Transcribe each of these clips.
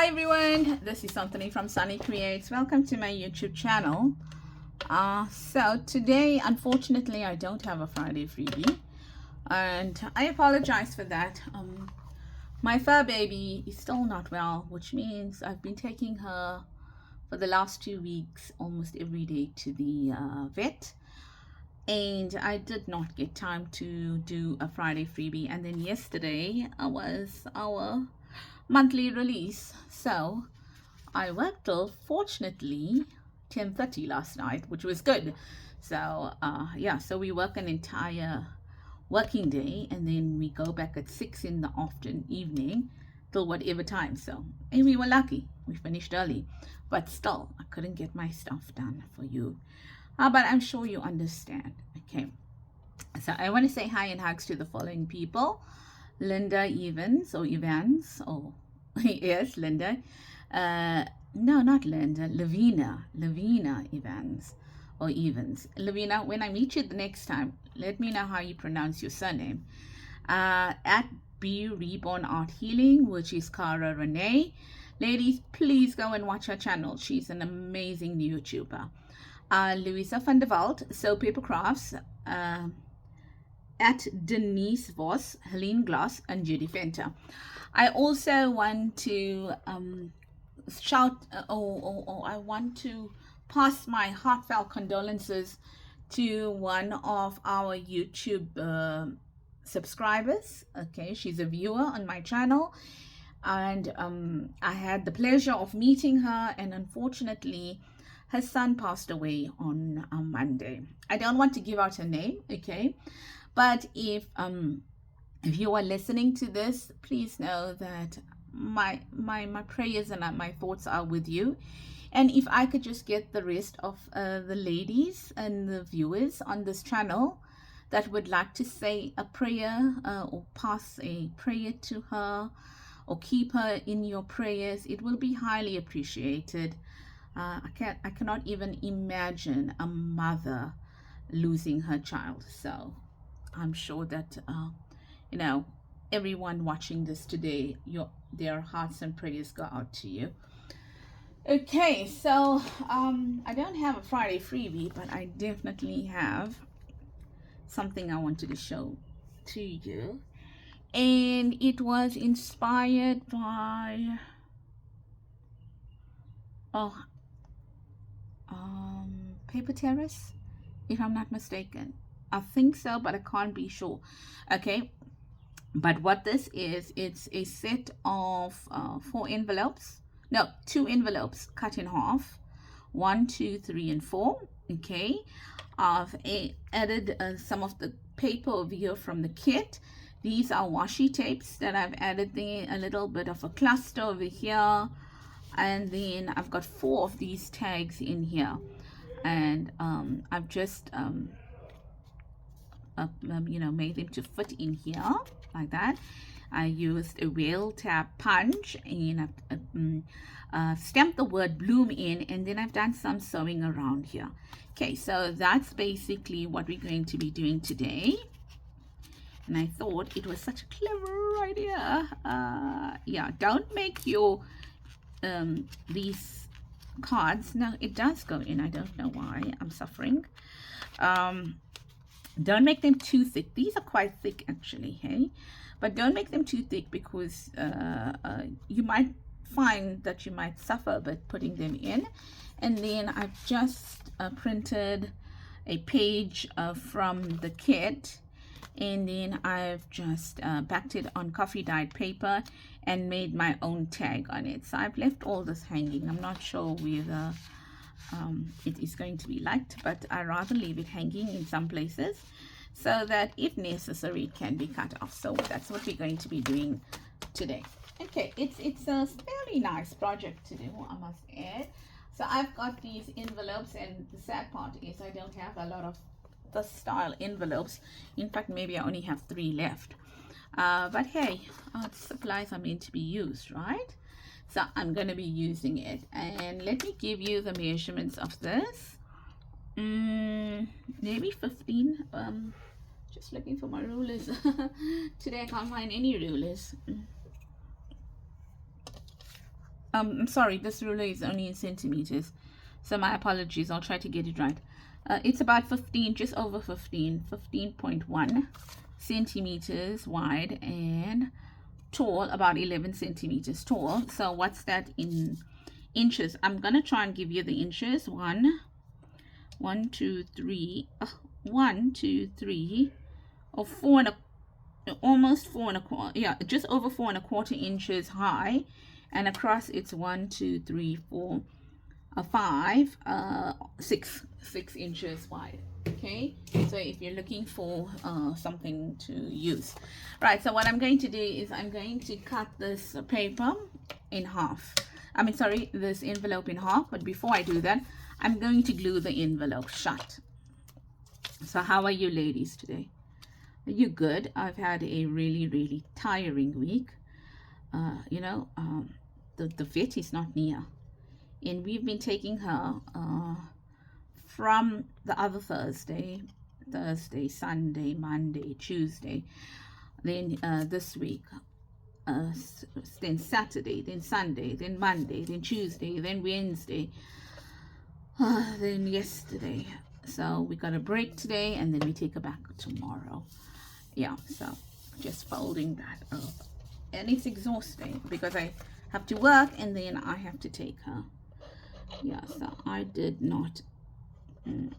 Hi everyone, this is Anthony from Sunny Creates. Welcome to my YouTube channel. So today, unfortunately, I don't have a Friday freebie, and I apologize for that. My fur baby is still not well, which means I've been taking her for the last 2 weeks almost every day to the vet, and I did not get time to do a Friday freebie. And then yesterday was our monthly release, so I worked till fortunately 10:30 last night, which was good. So yeah, so we work an entire working day, and then we go back at 6 in the evening till whatever time. So, and we were lucky, we finished early, but still I couldn't get my stuff done for you. But I'm sure you understand. Okay, so I want to say hi and hugs to the following people: Linda Evans, or Evans, or yes, Linda. No, not Linda. Lavina Evans, or Evans. Lavina, when I meet you the next time, let me know how you pronounce your surname. At B Reborn Art Healing, which is Cara Renee. Ladies, please go and watch her channel. She's an amazing YouTuber. Louisa van der Walt, So Paper Crafts. At Denise Voss, Helene Gloss, and Judy Fenter. I also want to shout, I want to pass my heartfelt condolences to one of our YouTube subscribers. Okay, she's a viewer on my channel, and I had the pleasure of meeting her, and unfortunately her son passed away on Monday. I don't want to give out her name, okay, but if you are listening to this, please know that my prayers and my thoughts are with you. And if I could just get the rest of the ladies and the viewers on this channel that would like to say a prayer or pass a prayer to her or keep her in your prayers, it will be highly appreciated. I cannot even imagine a mother losing her child. So I'm sure that you know, everyone watching this today, their hearts and prayers go out to you. Okay, so I don't have a Friday freebie, but I definitely have something I wanted to show to you, and it was inspired by Paper Terrace, if I'm not mistaken. I think so, but I can't be sure. Okay, but what this is, it's a set of 4 envelopes. No, 2 envelopes cut in half. 1, 2, 3, and 4. Okay, I've added some of the paper over here from the kit. These are washi tapes that I've added there, a little bit of a cluster over here, and then I've got 4 of these tags in here, and I've just made them to fit in here like that. I used a whale tab punch, and I've stamped the word bloom in, and then I've done some sewing around here. Okay, so that's basically what we're going to be doing today, and I thought it was such a clever idea. Yeah, don't make your these cards, no, it does go in, I don't know why I'm suffering. Don't make them too thick. These are quite thick actually, hey, but don't make them too thick, because you might find that you might suffer a bit putting them in. And then I've just printed a page from the kit, and then I've just backed it on coffee dyed paper and made my own tag on it. So I've left all this hanging. I'm not sure whether it is going to be liked, but I rather leave it hanging in some places so that if necessary it can be cut off. So that's what we're going to be doing today. Okay, it's a fairly nice project to do, I must add. So I've got these envelopes, and the sad part is I don't have a lot of this style envelopes. In fact, maybe I only have 3 left, but hey, supplies are meant to be used, right? So I'm going to be using it, and let me give you the measurements of this. Maybe 15. Just looking for my rulers. Today I can't find any rulers. I'm sorry, this ruler is only in centimeters, so my apologies. I'll try to get it right. It's about 15, just over 15.1 centimeters wide, and tall, about 11 centimeters tall. So what's that in inches? I'm gonna try and give you the inches. 1, 2, 3, 1, 2, 3, or 4 and a, almost 4 and a quarter, yeah, just over 4 and a quarter inches high, and across it's 1, 2, 3, 4, 5, 6 inches wide. Okay, so if you're looking for something to use, right? So what I'm going to do is I'm going to cut this paper in half. I mean, sorry, this envelope in half. But before I do that, I'm going to glue the envelope shut. So how are you ladies today? Are you good? I've had a really tiring week. You know, the vet is not near, and we've been taking her from the other Thursday, Sunday, Monday, Tuesday, then this week, then Saturday, then Sunday, then Monday, then Tuesday, then Wednesday, then yesterday. So we got a break today, and then we take her back tomorrow. Yeah, so just folding that up, and it's exhausting because I have to work and then I have to take her. Yeah, so I did not, and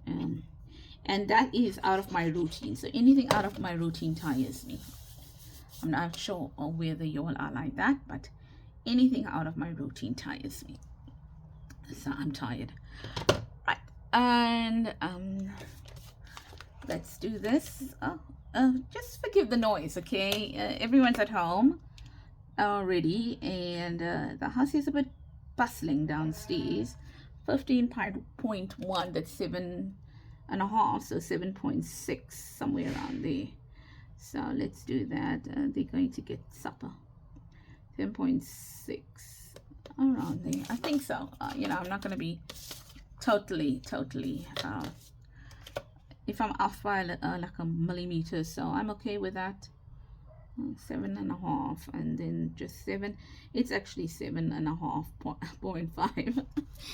that is out of my routine. So anything out of my routine tires me. I'm not sure whether you all are like that, but anything out of my routine tires me. So I'm tired. Right, and let's do this. Just forgive the noise, okay? Everyone's at home already, and the house is a bit bustling downstairs. 15.1, that's 7.5, so 7.6, somewhere around there. So let's do that. They're going to get supper. 7.6, around there, I think so. You know, I'm not going to be totally if I'm off by like a millimeter, so I'm okay with that. 7.5, and then just 7. It's actually 7.5.5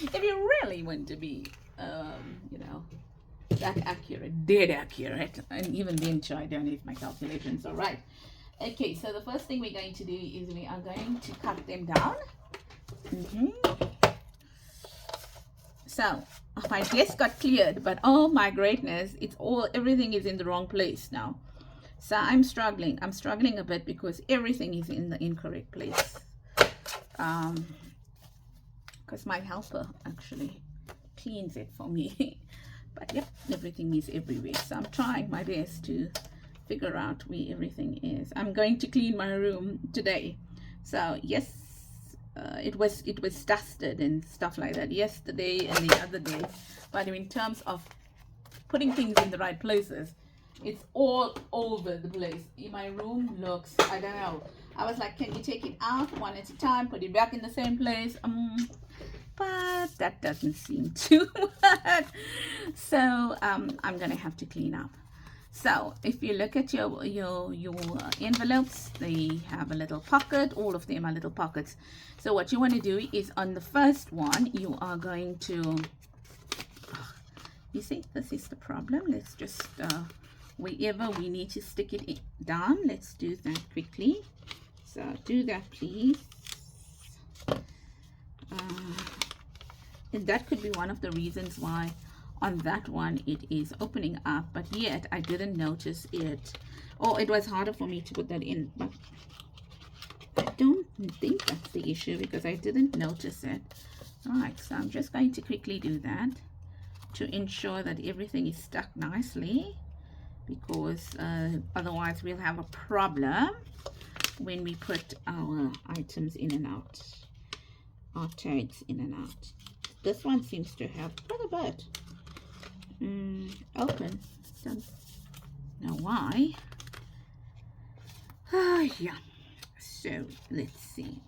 if you really want to be you know, that accurate, dead accurate. And even then I don't know if my calculations are right. Okay, so the first thing we're going to do is we are going to cut them down. So my desk got cleared, but oh my greatness, it's all, everything is in the wrong place now. So I'm struggling a bit because everything is in the incorrect place. Because my helper actually cleans it for me. But yep, everything is everywhere. So I'm trying my best to figure out where everything is. I'm going to clean my room today. So yes, it was dusted and stuff like that yesterday and the other day. But in terms of putting things in the right places, it's all over the place. My room looks, I don't know. I was like, can you take it out one at a time, put it back in the same place? But that doesn't seem to work. So I'm gonna have to clean up. So if you look at your envelopes, they have a little pocket. All of them are little pockets. So what you want to do is on the first one, you are going to, you see, this is the problem. Let's just wherever we need to stick it down, let's do that quickly. So do that, please. And that could be one of the reasons why on that one it is opening up, but yet I didn't notice it. Oh, it was harder for me to put that in, but I don't think that's the issue because I didn't notice it. All right, so I'm just going to quickly do that to ensure that everything is stuck nicely, because otherwise we'll have a problem when we put our items in and out, our tags in and out. This one seems to have quite a bit open. Don't know why. Yeah, so let's see.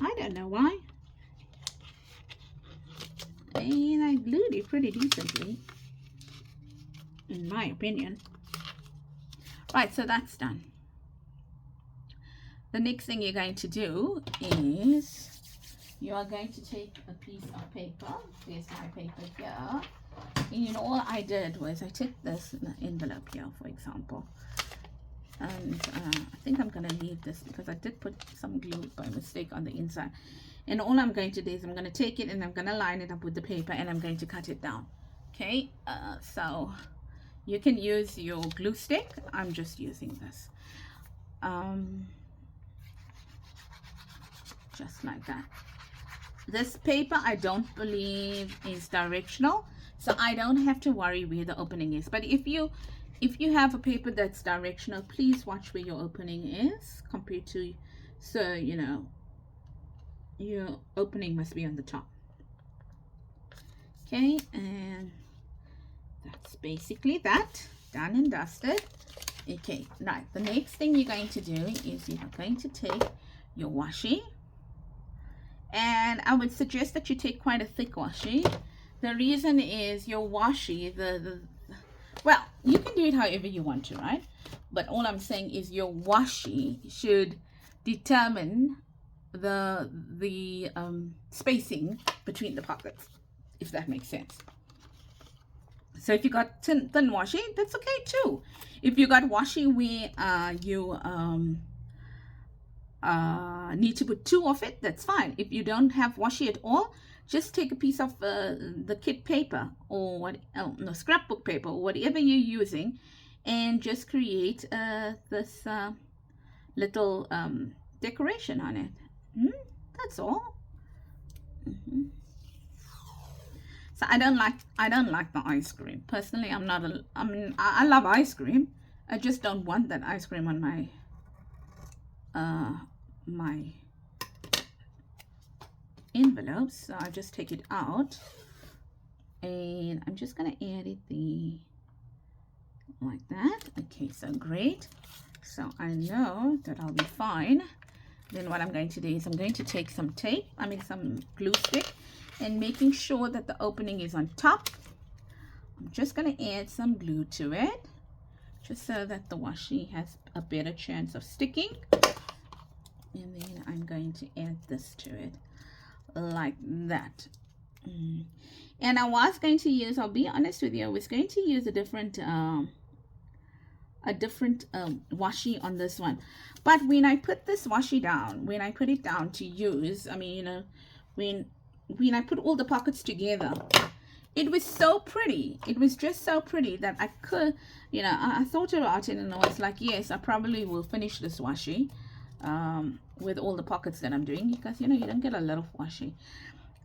I don't know why. And I glued it pretty decently, in my opinion. Right, so that's done. the next thing you're going to do is you are going to take a piece of paper. There's my paper here. And all I did was I took this envelope here, for example. And I think I'm going to leave this because I did put some glue by mistake on the inside. And all I'm going to do is I'm going to take it and I'm going to line it up with the paper and I'm going to cut it down. Okay, so you can use your glue stick. I'm just using this. Just like that. This paper I don't believe is directional, so I don't have to worry where the opening is. But if you have a paper that's directional, please watch where your opening is compared to, so you know your opening must be on the top. Okay, and that's basically that, done and dusted. Okay, right, the next thing you're going to do is you're going to take your washi, and I would suggest that you take quite a thick washi. The reason is your washi, well, you can do it however you want to, right? But all I'm saying is your washi should determine the spacing between the pockets, if that makes sense. So if you got thin washi, that's okay too. If you got washi where you need to put two of it, that's fine. If you don't have washi at all, just take a piece of the kit paper or what, no, scrapbook paper or whatever you're using, and just create this little decoration on it. That's all. So I don't like the ice cream. Personally, I love ice cream. I just don't want that ice cream on my my envelopes. So I just take it out and I'm just gonna add it like that. Okay, so great. So I know that I'll be fine. Then what I'm going to do is I'm going to take some tape, some glue stick, and making sure that the opening is on top. I'm just going to add some glue to it, just so that the washi has a better chance of sticking. And then I'm going to add this to it, like that. And I was going to use, I'll be honest with you, I was going to use a different washi on this one. But when I put this washi down, when I put it down to use, when I put all the pockets together, it was so pretty. It was just so pretty that I could, I thought about it and I was like, yes, I probably will finish this washi with all the pockets that I'm doing, because you don't get a lot of washi.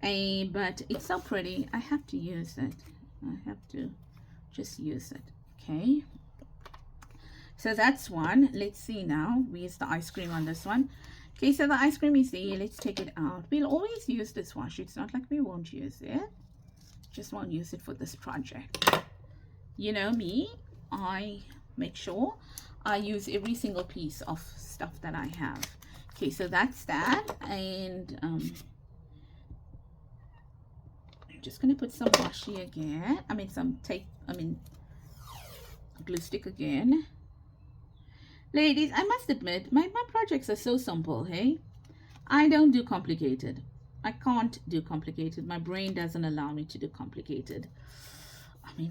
But it's so pretty, I have to use it. I have to just use it. Okay, so that's one. Let's see now, where's the ice cream on this one? Okay, so the ice cream is there. Let's take it out. We'll always use this washi. It's not like we won't use it. Just won't use it for this project. You know me, I make sure I use every single piece of stuff that I have. Okay, so that's that. And I'm just going to put some washi again. Some tape, glue stick again. Ladies, I must admit, my projects are so simple, hey? I don't do complicated. I can't do complicated. My brain doesn't allow me to do complicated.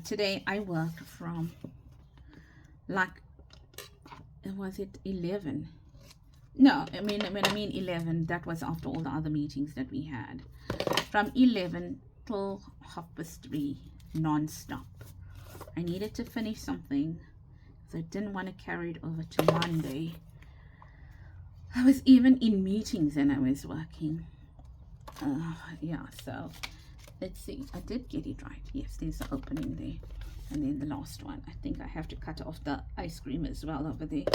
Today I worked from, was it 11? No, 11. That was after all the other meetings that we had. From 11 till 3:30, non-stop. I needed to finish something. I didn't want to carry it over to Monday. I was even in meetings and I was working. Yeah, so let's see. I did get it right. Yes, there's the opening there. And then the last one. I think I have to cut off the ice cream as well over there.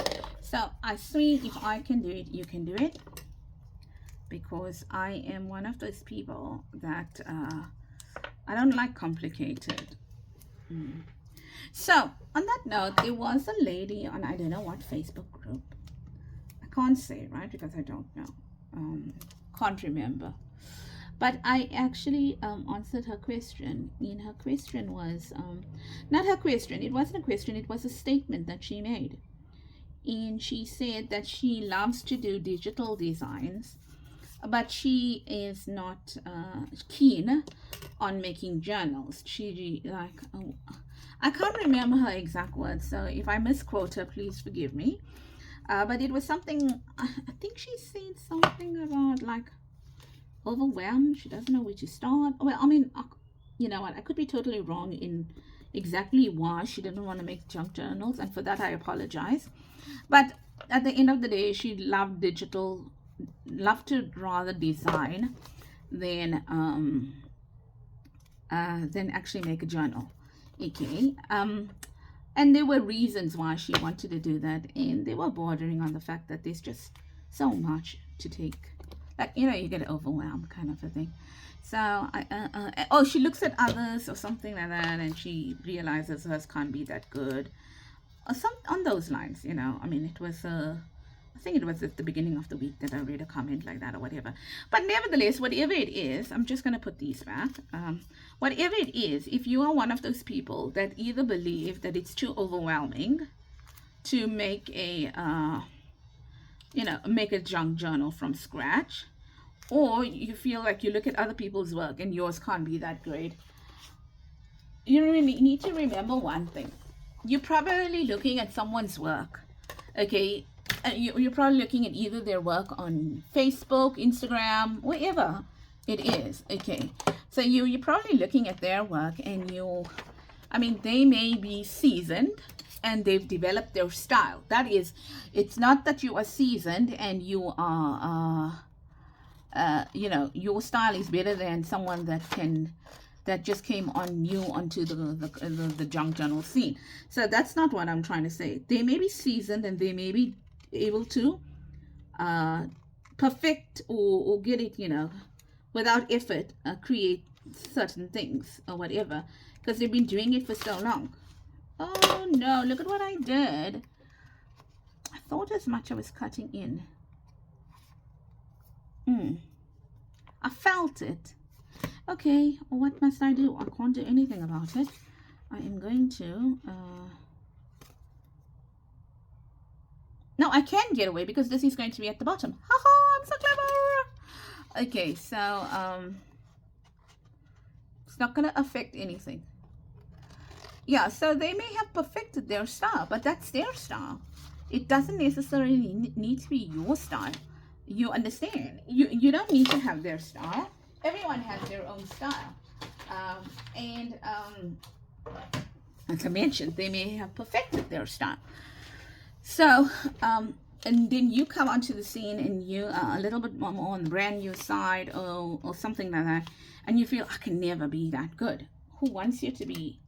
So I see if I can do it, you can do it. Because I am one of those people that I don't like complicated. So, on that note, there was a lady on, I don't know what Facebook group. I can't say, right? Because I don't know. Can't remember. But I actually answered her question. And her question was, not her question. It wasn't a question. It was a statement that she made. and she said that she loves to do digital designs, but she is not keen on making journals. She like, oh, I can't remember her exact words, so if I misquote her, please forgive me. But it was something, I think she said something about like overwhelmed. She doesn't know where to start. Well, I mean, you know what? I could be totally wrong in exactly why she didn't want to make junk journals, and for that I apologize. But at the end of the day, she loved loved to rather design than actually make a journal. Okay. And there were reasons why she wanted to do that, and they were bordering on the fact that there's just so much to take, like, you know, you get overwhelmed kind of a thing. So oh, she looks at others or something like that, and she realizes hers can't be that good, or some on those lines, you know. I mean, it was I think it was at the beginning of the week that I read a comment like that or whatever. But nevertheless, whatever it is, I'm just going to put these back. Whatever it is, if you are one of those people that either believe that it's too overwhelming to make make a junk journal from scratch, or you feel like you look at other people's work and yours can't be that great, you really need to remember one thing. You're probably looking at someone's work, okay? You're probably looking at either their work on Facebook, Instagram, wherever it is, okay? So you're probably looking at their work, and they may be seasoned and they've developed their style. That is, it's not that you are seasoned and you are, your style is better than someone that just came onto the junk journal scene. So that's not what I'm trying to say. They may be seasoned and they may be able to perfect or get it, without effort, create certain things or whatever, because they've been doing it for so long. Oh no, look at what I did. I thought as much I was cutting in. I felt it. Okay, what must I do? I can't do anything about it. I am going to no, I can get away because this is going to be at the bottom. Haha, I'm so clever. Okay, so it's not going to affect anything. Yeah, so they may have perfected their style, but that's their style. It doesn't necessarily need to be your style. You understand? You don't need to have their style. Everyone has their own style. As I mentioned, they may have perfected their style. So, and then you come onto the scene and you are a little bit more on the brand new side or something like that, and you feel, I can never be that good. Who wants you to be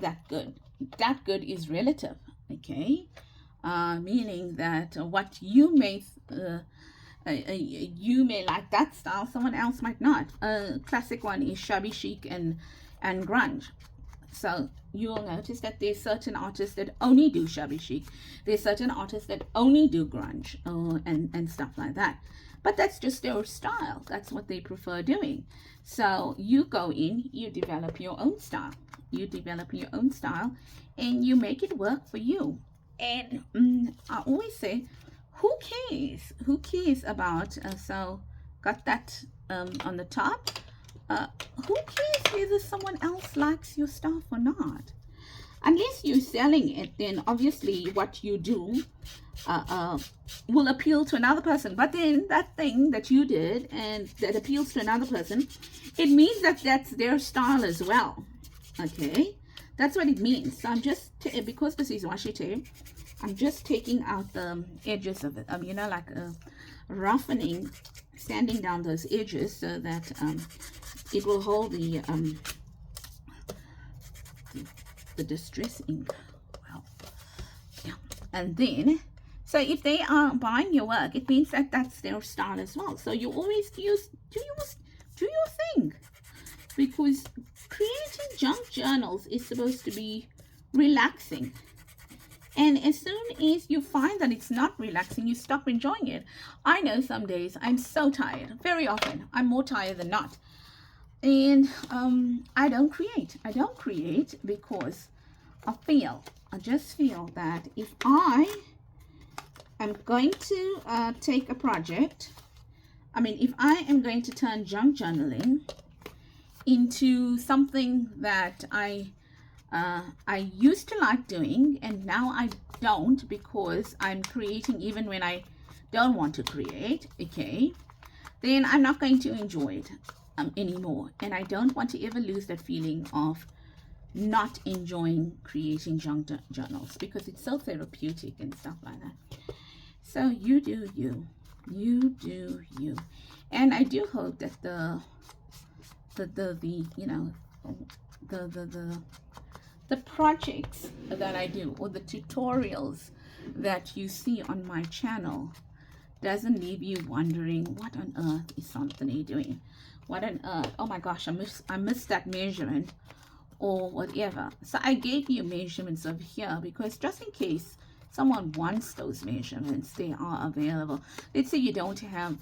that good? That good is relative, okay? Meaning that what you may like that style, someone else might not. A classic one is shabby chic and grunge. So you'll notice that there's certain artists that only do shabby chic. There's certain artists that only do grunge and stuff like that. But that's just their style. That's what they prefer doing. So you go in, you develop your own style. You develop your own style and you make it work for you. And I always say, who cares? Who cares about, so got that on the top. Who cares whether someone else likes your stuff or not? Unless you're selling it, then obviously what you do will appeal to another person. But then that thing that you did and that appeals to another person, it means that that's their style as well. Okay, that's what it means. So I'm just, because this is washi tape, I'm just taking out the edges of it. Like roughening, sanding down those edges so that it will hold the distress ink well. Yeah. And then, so if they are buying your work, it means that that's their style as well. So you always do your thing, because creating junk journals is supposed to be relaxing. And as soon as you find that it's not relaxing, you stop enjoying it. I know some days I'm so tired. Very often I'm more tired than not. And I don't create. I don't create because I just feel that if I I'm going to take a project. I mean, if I am going to turn junk journaling into something that I used to like doing, and now I don't because I'm creating even when I don't want to create, okay, then I'm not going to enjoy it anymore. And I don't want to ever lose that feeling of not enjoying creating junk journals because it's so therapeutic and stuff like that. So you do you. You do you. And I do hope that the you know, the projects that I do or the tutorials that you see on my channel doesn't leave you wondering what on earth is Santini doing, what on earth, oh my gosh, I missed that measurement or whatever. So I gave you measurements over here because just in case someone wants those measurements, they are available. Let's say you don't have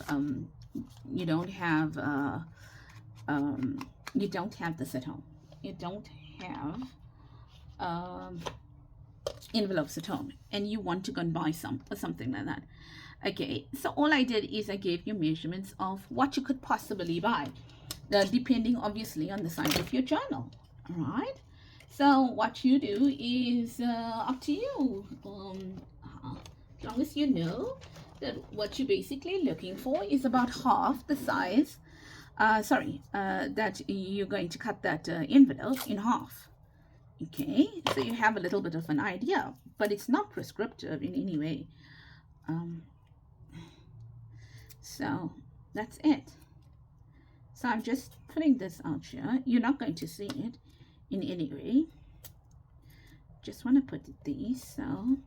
this at home, you don't have envelopes at home, and you want to go and buy some or something like that. Okay, so all I did is I gave you measurements of what you could possibly buy, depending obviously on the size of your journal. All right, so what you do is up to you. As long as you know that what you're basically looking for is about half the size, that you're going to cut that envelope in half. Okay, so you have a little bit of an idea, but it's not prescriptive in any way. So that's it. So I'm just putting this out here. You're not going to see it in any way. Just want to put it there so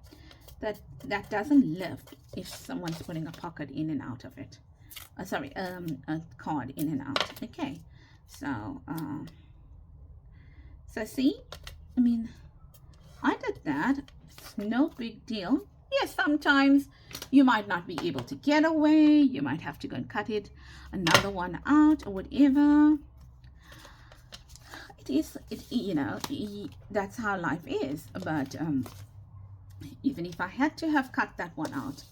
that doesn't lift if someone's putting a pocket in and out of it. A card in and out. Okay, so so see, I mean, I did that. It's no big deal. Yes, sometimes you might not be able to get away. You might have to go and cut it another one out or whatever. You know, that's how life is. But even if I had to have cut that one out,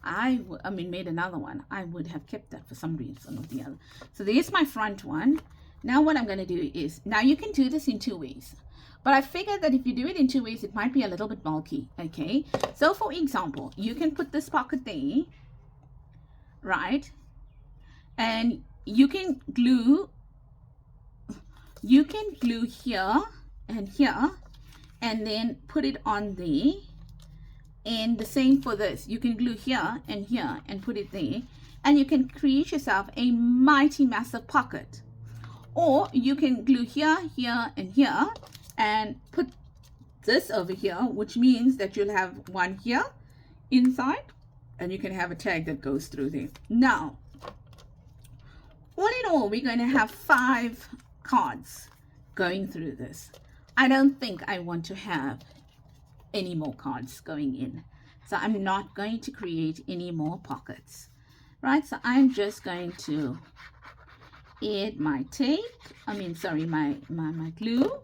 I mean made another one, I would have kept that for some reason or the other. So there's my front one. Now what I'm going to do is, now you can do this in two ways. But I figured that if you do it in two ways, it might be a little bit bulky, okay? So for example, you can put this pocket there, right? And you can glue here and here, and then put it on there. And the same for this. You can glue here and put it there. And you can create yourself a mighty massive pocket. Or you can glue here, here, and here, and put this over here, which means that you'll have one here inside, and you can have a tag that goes through there. Now, all in all, we're going to have 5 cards going through this. I don't think I want to have any more cards going in, so I'm not going to create any more pockets, right? So I'm just going to add my tape, my glue,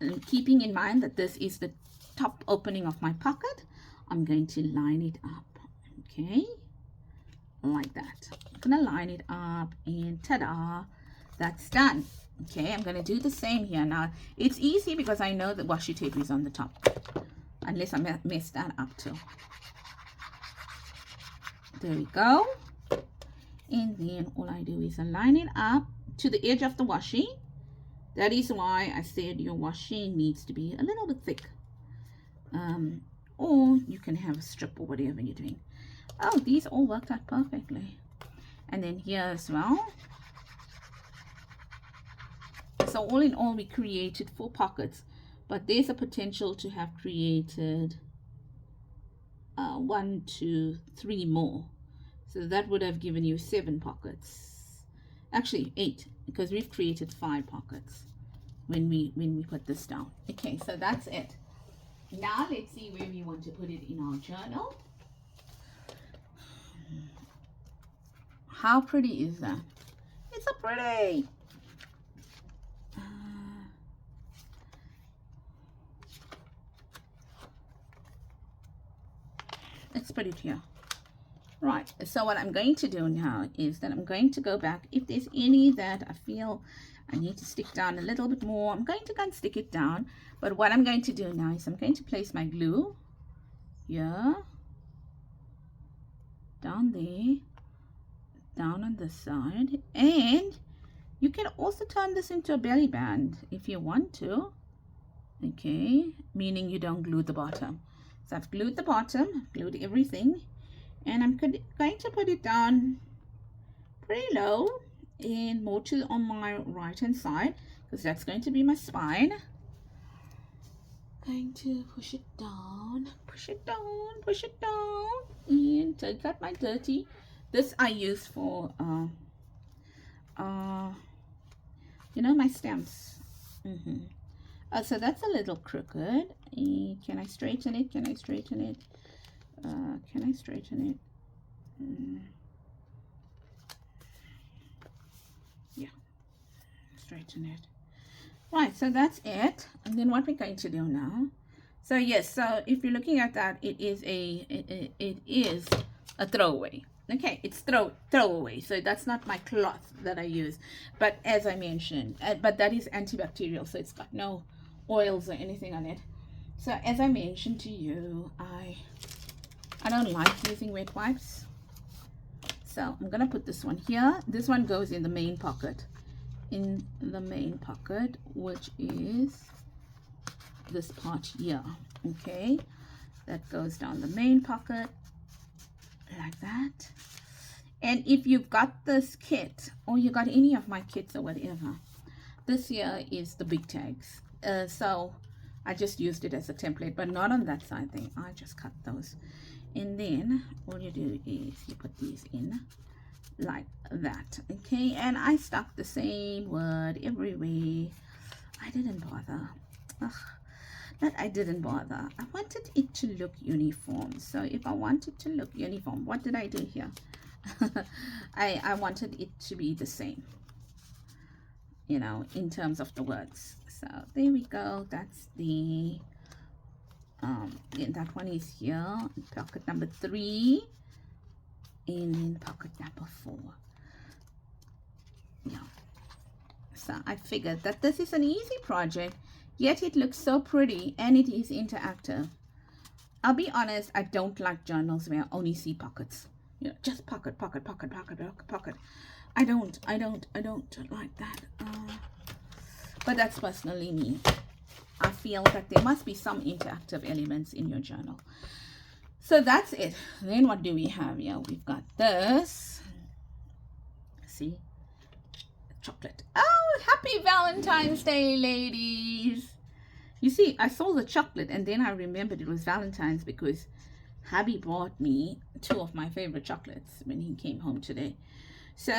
and keeping in mind that this is the top opening of my pocket, I'm going to line it up, okay, like that. I'm gonna line it up, and ta-da, that's done. Okay, I'm gonna do the same here. Now it's easy because I know the washi tape is on the top, unless I mess that up too. There we go. And then all I do is align it up to the edge of the washi. That is why I said your washi needs to be a little bit thick. Or you can have a strip or whatever you're doing. Oh, these all worked out perfectly. And then here as well. So all in all, we created 4 pockets, but there's a potential to have created 1, 2, 3 more. So that would have given you 7 pockets. Actually 8, because we've created 5 pockets when we put this down. Okay, so that's it. Now let's see where we want to put it in our journal. How pretty is that? It's so pretty. It's put it here. Right, so what I'm going to do now is that I'm going to go back. If there's any that I feel I need to stick down a little bit more, I'm going to go and stick it down. But what I'm going to do now is I'm going to place my glue here, down there, down on this side. And you can also turn this into a belly band if you want to. Okay, meaning you don't glue the bottom. So I've glued the bottom, glued everything. And I'm going to put it down pretty low and more to on my right hand side, because that's going to be my spine. Going to push it down, push it down, push it down, and take out my dirty. This I use for you know, my stamps. So that's a little crooked. Can I straighten it? Can I straighten it? Can I straighten it? Yeah, straighten it. Right, so that's it. And then what we're going to do now. So yes, so if you're looking at that, it is a throwaway. Okay, it's throwaway. So that's not my cloth that I use. But as I mentioned, but that is antibacterial, so it's got no oils or anything on it. So as I mentioned to you, I don't like using wet wipes. So I'm gonna put this one here. This one goes in the main pocket. In the main pocket, which is this part here. Okay, that goes down the main pocket like that. And if you've got this kit, or you got any of my kits or whatever, this here is the big tags. So I just used it as a template, but not on that side thing. I just cut those. And then all you do is you put these in like that. Okay, and I stuck the same word everywhere. I didn't bother. That I didn't bother. I wanted it to look uniform. So if I wanted to look uniform, what did I do here? I wanted it to be the same, you know, in terms of the words. So there we go. That's the that one is here, pocket number 3, and then pocket number 4. Yeah, so I figured that this is an easy project, yet it looks so pretty and it is interactive. I'll be honest, I don't like journals where I only see pockets, you know, just pocket, pocket, pocket, pocket, pocket, pocket. I don't like that. But that's personally me. I feel that there must be some interactive elements in your journal. So that's it. Then what do we have here? We've got this. See? Chocolate. Oh, happy Valentine's Day, ladies. You see, I saw the chocolate and then I remembered it was Valentine's because hubby bought me 2 of my favorite chocolates when he came home today. So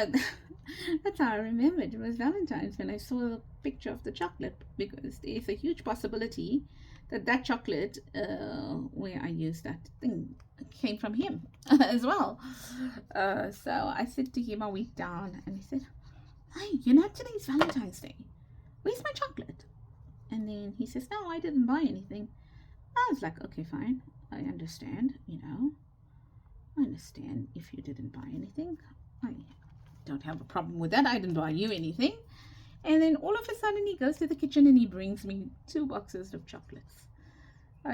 that's how I remembered it was Valentine's when I saw the picture of the chocolate, because there's a huge possibility that that chocolate where I used that thing came from him as well. So I said to him a week down and he said, "Hey, you know, today's Valentine's Day. Where's my chocolate?" And then he says, "No, I didn't buy anything." I was like, okay, fine. I understand, you know. I understand if you didn't buy anything. I don't have a problem with that. I didn't buy you anything. And then all of a sudden he goes to the kitchen and he brings me 2 boxes of chocolates.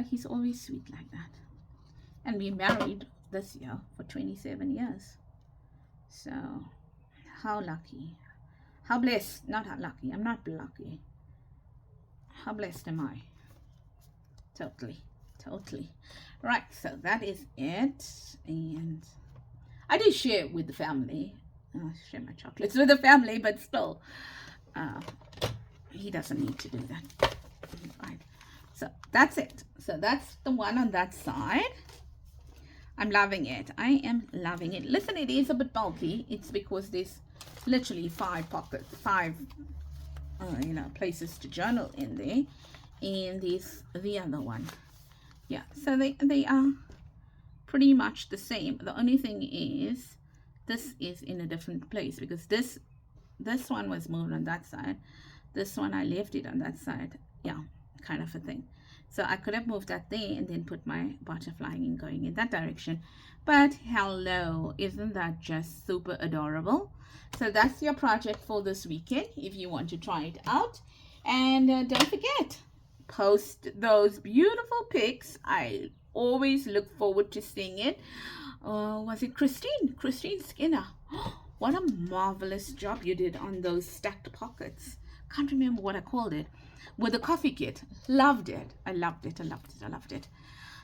He's always sweet like that. And we married this year for 27 years. So how lucky. How blessed. Not how lucky. I'm not lucky. How blessed am I? Totally. Right, so that is it. And I do share it with the family. I share my chocolates with the family, but still, he doesn't need to do that. Right. So that's it. So that's the one on that side. I'm loving it. I am loving it. Listen, it is a bit bulky. It's because there's literally 5 pockets, 5 you know, places to journal in there. And there's the other one. Yeah, so they are pretty much the same. The only thing is this is in a different place, because this one was moved on that side. This one I left it on that side. Yeah, kind of a thing. So I could have moved that there and then put my butterfly in going in that direction. But hello, isn't that just super adorable? So that's your project for this weekend if you want to try it out. And don't forget, post those beautiful pics. I always look forward to seeing it. Was it Christine Skinner? What a marvelous job you did on those stacked pockets. Can't remember what I called it. With the coffee kit. Loved it. I loved it. I loved it. I loved it.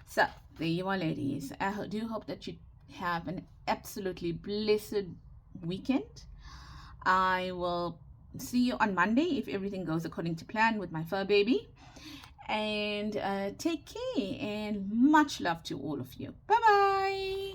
So there you are, ladies. I do hope that you have an absolutely blessed weekend. I will see you on Monday if everything goes according to plan with my fur baby. And take care and much love to all of you. Bye bye.